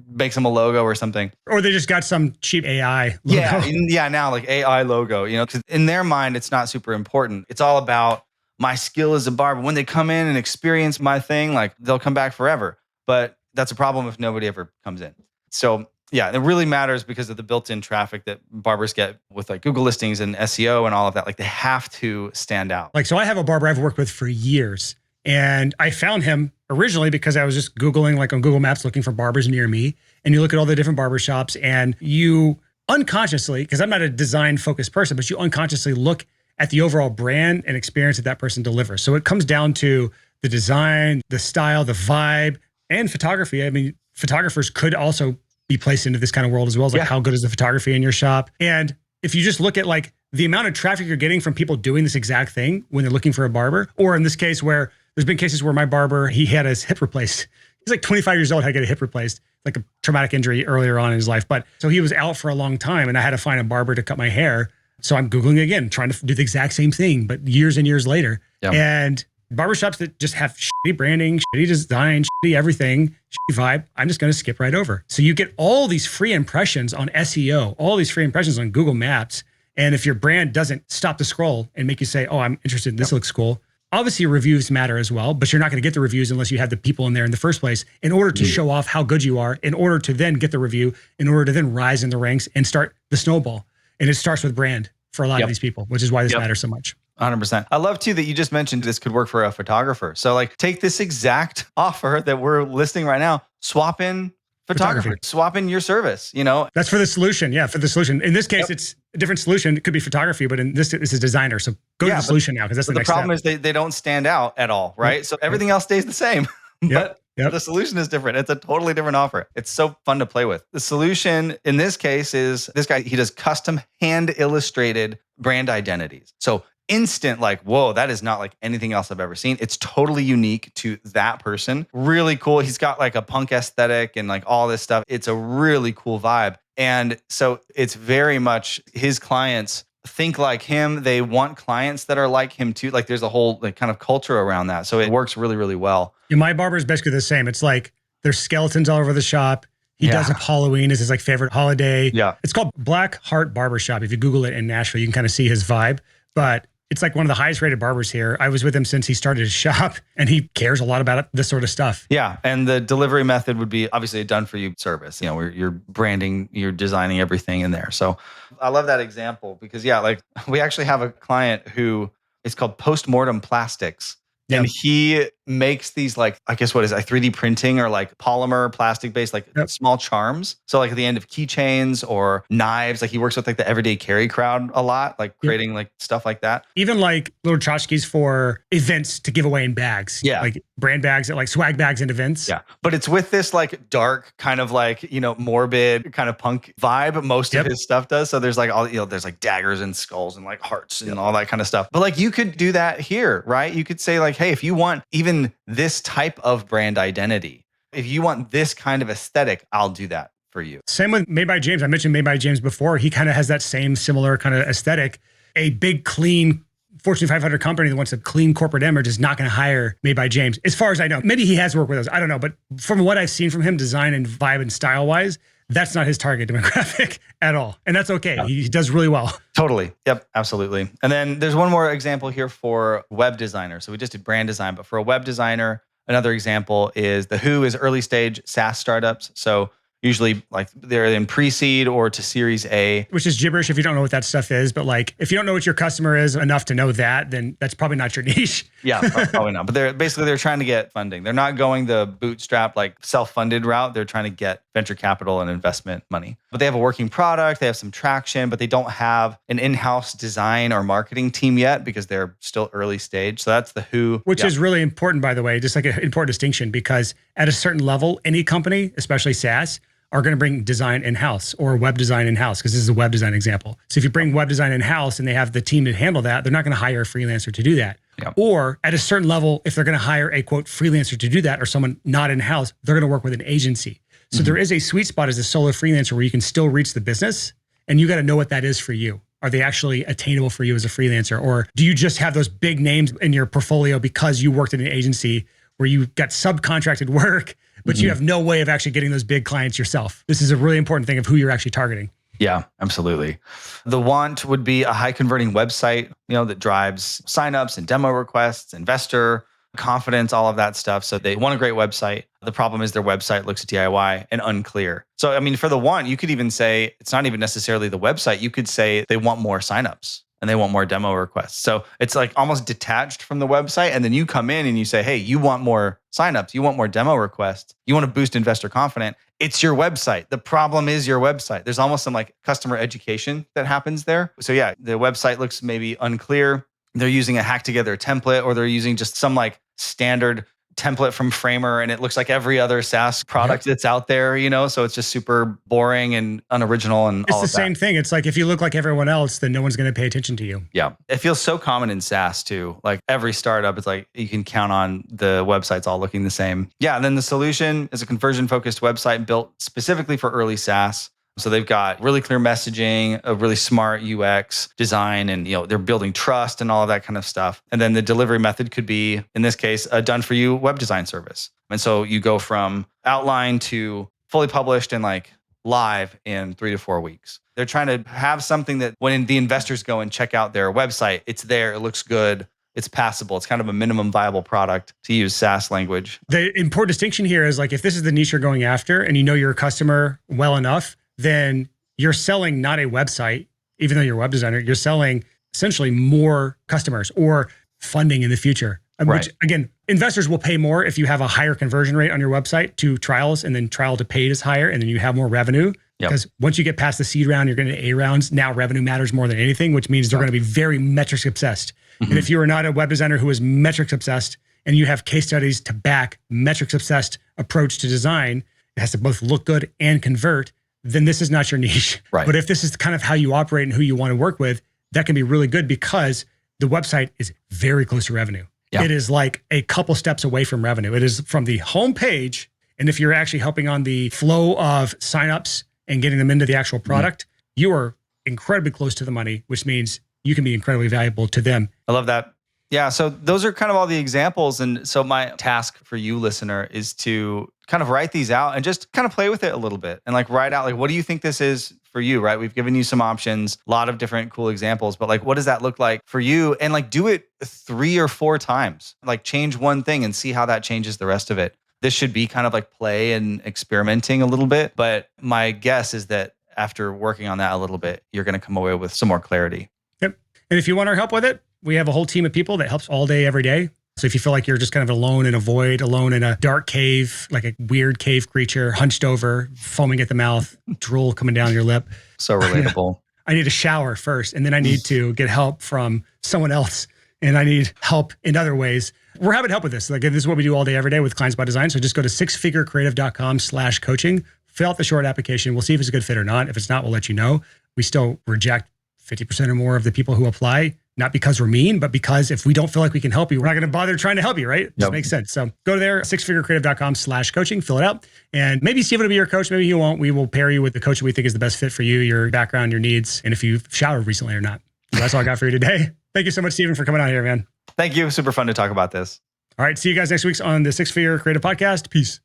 makes them a logo or something. Or they just got some cheap AI logo. Yeah. Now like AI logo, because in their mind, it's not super important. It's all about my skill as a barber. When they come in and experience my thing, like they'll come back forever. But that's a problem if nobody ever comes in. So yeah, it really matters because of the built-in traffic that barbers get with like Google listings and SEO and all of that. Like they have to stand out. So I have a barber I've worked with for years. And I found him originally because I was just Googling like on Google Maps looking for barbers near me. And you look at all the different barbershops and you unconsciously, because I'm not a design focused person, but you unconsciously look at the overall brand and experience that person delivers. So it comes down to the design, the style, the vibe, and photography. I mean, photographers could also be placed into this kind of world as well as like how good is the photography in your shop. And if you just look at like the amount of traffic you're getting from people doing this exact thing when they're looking for a barber, or in this case where there's been cases where my barber, he had his hip replaced. He's like 25 years old, had to get a hip replaced, like a traumatic injury earlier on in his life. But so he was out for a long time and I had to find a barber to cut my hair. So I'm Googling again, trying to do the exact same thing, but years and years later. Yep. And barbershops that just have shitty branding, shitty design, shitty everything, shitty vibe, I'm just going to skip right over. So you get all these free impressions on SEO, all these free impressions on Google Maps. And if your brand doesn't stop the scroll and make you say, oh, I'm interested in this, looks cool. Obviously, reviews matter as well, but you're not going to get the reviews unless you have the people in there in the first place in order to show off how good you are, in order to then get the review, in order to then rise in the ranks and start the snowball. And it starts with brand for a lot of these people, which is why this matters so much. 100%. I love too that you just mentioned this could work for a photographer. So like take this exact offer that we're listing right now, swap in photography, swap in your service, That's for the solution. Yeah, for the solution. In this case, it's a different solution. It could be photography, but in this is a designer. So go to the solution now because that's the next problem step. is they don't stand out at all, right? So everything else stays the same. But the solution is different. It's a totally different offer. It's so fun to play with. The solution in this case is this guy, he does custom hand illustrated brand identities. So instant, like, whoa, that is not like anything else I've ever seen. It's totally unique to that person. Really cool. He's got like a punk aesthetic and like all this stuff. It's a really cool vibe. And so it's very much his clients think like him. They want clients that are like him too. Like there's a whole like kind of culture around that. So it works really, really well. Yeah, my barber is basically the same. It's like there's skeletons all over the shop. He does up Halloween as his like favorite holiday. Yeah. It's called Black Heart Barbershop. If you Google it in Nashville, you can kind of see his vibe. But it's like one of the highest rated barbers here. I was with him since he started his shop, and he cares a lot about this sort of stuff. Yeah. And the delivery method would be obviously a done for you service. You know, where you're branding, you're designing everything in there. So I love that example because like we actually have a client who it's called Postmortem Plastics. Yep. And he makes these like, I guess what is it, like 3D printing or like polymer plastic based, like small charms. So like at the end of keychains or knives, like he works with like the everyday carry crowd a lot, like creating like stuff like that. Even like little tchotchkes for events to give away in bags. Yeah. Like brand bags, like swag bags in events. Yeah. But it's with this like dark kind of like, you know, morbid kind of punk vibe. Most of his stuff does. So there's like all, you know, there's like daggers and skulls and like hearts and all that kind of stuff. But like you could do that here, right? You could say like, hey, if you want even this type of brand identity, if you want this kind of aesthetic, I'll do that for you. Same with Made by James. I mentioned Made by James before. He kind of has that same similar kind of aesthetic. A big, clean Fortune 500 company that wants a clean corporate image is not going to hire Made by James. As far as I know, maybe he has worked with us. I don't know. But from what I've seen from him, design and vibe and style wise, that's not his target demographic at all. And that's okay. He does really well. Totally. Yep. Absolutely. And then there's one more example here for web designer. So we just did brand design, but for a web designer, another example is the Who is early stage SaaS startups. So usually like they're in pre-seed or to Series A. Which is gibberish if you don't know what that stuff is. But like, if you don't know what your customer is enough to know that, then that's probably not your niche. Yeah, probably not. But they're trying to get funding. They're not going the bootstrap, like self-funded route. They're trying to get venture capital and investment money. But they have a working product. They have some traction, but they don't have an in-house design or marketing team yet because they're still early stage. So that's the Who. Which is really important, by the way, just like an important distinction, because at a certain level, any company, especially SaaS, are going to bring design in-house or web design in-house, because this is a web design example. So if you bring web design in-house and they have the team to handle that, they're not going to hire a freelancer to do that. Yep. Or at a certain level, if they're going to hire a quote freelancer to do that or someone not in-house, they're going to work with an agency. So there is a sweet spot as a solo freelancer where you can still reach the business, and you got to know what that is for you. Are they actually attainable for you as a freelancer? Or do you just have those big names in your portfolio because you worked in an agency where you got subcontracted work, but you have no way of actually getting those big clients yourself? This is a really important thing of who you're actually targeting. Yeah, absolutely. The want would be a high converting website, you know, that drives signups and demo requests, investor confidence, all of that stuff. So they want a great website. The problem is their website looks DIY and unclear. So, I mean, for the want, you could even say it's not even necessarily the website. You could say they want more signups and they want more demo requests. So it's like almost detached from the website. And then you come in and you say, hey, you want more signups, you want more demo requests, you want to boost investor confidence. It's your website. The problem is your website. There's almost some like customer education that happens there. So yeah, the website looks maybe unclear. They're using a hack together template, or they're using just some like standard template from Framer, and it looks like every other SaaS product that's out there, you know? So it's just super boring and unoriginal and all of that. It's the same thing. It's like, if you look like everyone else, then no one's going to pay attention to you. Yeah. It feels so common in SaaS too. Like every startup, it's like you can count on the websites all looking the same. Yeah. And then the solution is a conversion focused website built specifically for early SaaS. So they've got really clear messaging, a really smart UX design, and they're building trust and all of that kind of stuff. And then the delivery method could be, in this case, a done for you web design service. And so you go from outline to fully published and like live in 3 to 4 weeks. They're trying to have something that when the investors go and check out their website, it's there, it looks good, it's passable. It's kind of a minimum viable product, to use SaaS language. The important distinction here is like, if this is the niche you're going after and you know your customer well enough, then you're selling not a website, even though you're a web designer, you're selling essentially more customers or funding in the future. Right. Which, again, investors will pay more if you have a higher conversion rate on your website to trials, and then trial to paid is higher, and then you have more revenue. Yep. Because once you get past the seed round, you're going to A rounds. Now revenue matters more than anything, which means they're going to be very metrics obsessed. Mm-hmm. And if you are not a web designer who is metrics obsessed, and you have case studies to back metrics obsessed approach to design, it has to both look good and convert, then this is not your niche. Right. But if this is kind of how you operate and who you want to work with, that can be really good, because the website is very close to revenue. Yeah. It is like a couple steps away from revenue. It is from the homepage. And if you're actually helping on the flow of signups and getting them into the actual product, you are incredibly close to the money, which means you can be incredibly valuable to them. I love that. Yeah. So those are kind of all the examples. And so my task for you, listener, is to kind of write these out and just kind of play with it a little bit and like write out, like, what do you think this is for you, right? We've given you some options, a lot of different cool examples, but like, what does that look like for you? And like, do it 3 or 4 times, like change one thing and see how that changes the rest of it. This should be kind of like play and experimenting a little bit. But my guess is that after working on that a little bit, you're going to come away with some more clarity. Yep. And if you want our help with it, we have a whole team of people that helps all day, every day. So if you feel like you're just kind of alone in a void, alone in a dark cave, like a weird cave creature, hunched over, foaming at the mouth, drool coming down your lip. So relatable. I need a shower first, and then I need to get help from someone else, and I need help in other ways. We're having help with this. Like, this is what we do all day, every day with Clients by Design. So just go to sixfigurecreative.com/coaching, fill out the short application. We'll see if it's a good fit or not. If it's not, we'll let you know. We still reject 50% or more of the people who apply, not because we're mean, but because if we don't feel like we can help you, we're not going to bother trying to help you, right? It just makes sense. So go there, sixfigurecreative.com/coaching, fill it out, and maybe Stephen will be your coach. Maybe he won't. We will pair you with the coach that we think is the best fit for you, your background, your needs, and if you've showered recently or not. So that's all I got for you today. Thank you so much, Stephen, for coming out here, man. Thank you. Super fun to talk about this. All right. See you guys next week on the Six Figure Creative Podcast. Peace.